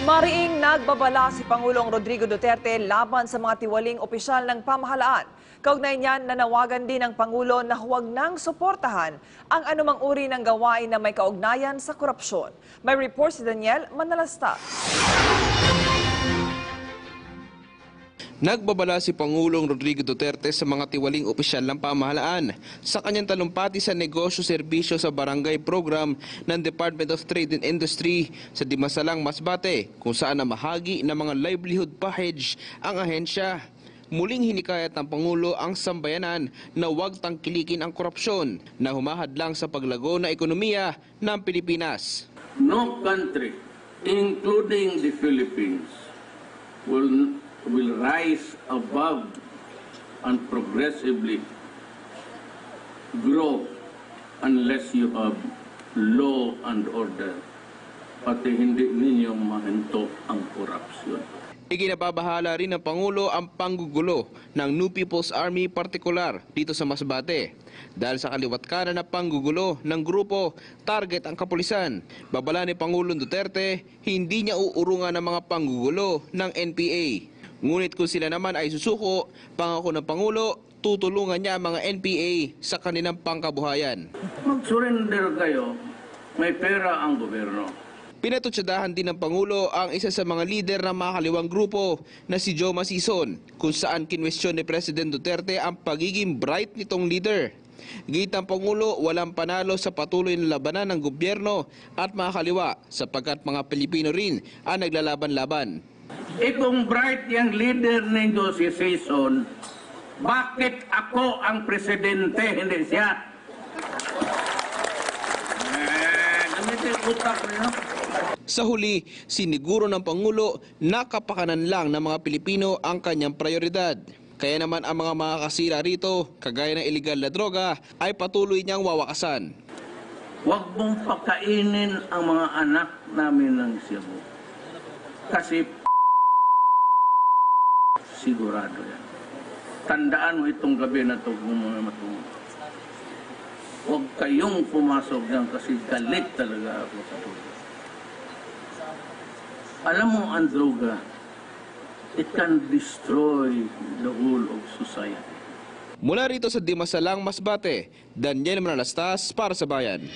Mariing nagbabala si Pangulong Rodrigo Duterte laban sa mga tiwaling opisyal ng pamahalaan. Kaugnay niyan, nanawagan din ng Pangulo na huwag nang suportahan ang anumang uri ng gawain na may kaugnayan sa korupsyon. May report si Daniel Manalasta. Nagbabala si Pangulong Rodrigo Duterte sa mga tiwaling opisyal ng pamahalaan sa kanyang talumpati sa negosyo-serbisyo sa barangay program ng Department of Trade and Industry sa Dimasalang, Masbate, kung saan namahagi ng mga livelihood package ang ahensya. Muling hinikayat ng Pangulo ang sambayanan na huwag tangkilikin ang korupsyon na humahadlang sa paglago na ekonomiya ng Pilipinas. No country, including the Philippines, will rise above and progressively grow unless you have law and order. Pati hindi ninyo mahinto ang korupsyon. Ikinababahala rin ng Pangulo ang panggugulo ng New People's Army partikular dito sa Masbate. Dahil sa kaliwat kanan na panggugulo ng grupo, target ang kapulisan. Babala ni Pangulong Duterte, hindi niya uurungan ng mga panggugulo ng NPA. Ngunit kung sila naman ay susuko, pangako ng Pangulo, tutulungan niya ang mga NPA sa kanilang pangkabuhayan. Mag-surrender kayo, may pera ang gobyerno. Pinatutsadahan din ng Pangulo ang isa sa mga lider ng makakaliwang grupo na si Joe Masison, kung saan kinwestiyon ni President Duterte ang pagiging bright nitong leader. Git ng Pangulo, walang panalo sa patuloy na labanan ng gobyerno at makakaliwa sapagkat mga Pilipino rin ang naglalaban-laban. Kung bright yung leader ninyo si Sison, bakit ako ang presidente, hindi siya? Gamitin utak niyo. Sa huli, siniguro ng Pangulo na kapakanan lang ng mga Pilipino ang kanyang prioridad. Kaya naman ang mga makakasira rito, kagaya ng iligal na droga, ay patuloy niyang wawakasan. Huwag mong pakainin ang mga anak namin ng Cebu. Kasi sigurado yan. Tandaan mo itong gabi na ito kung mga matulog. Huwag kayong pumasok yan kasi galit talaga ako sa tulog. Alam mo ang droga, it can destroy the whole of society. Mula rito sa Dimasalang, Masbate, Daniel Manalastas para sa Bayan.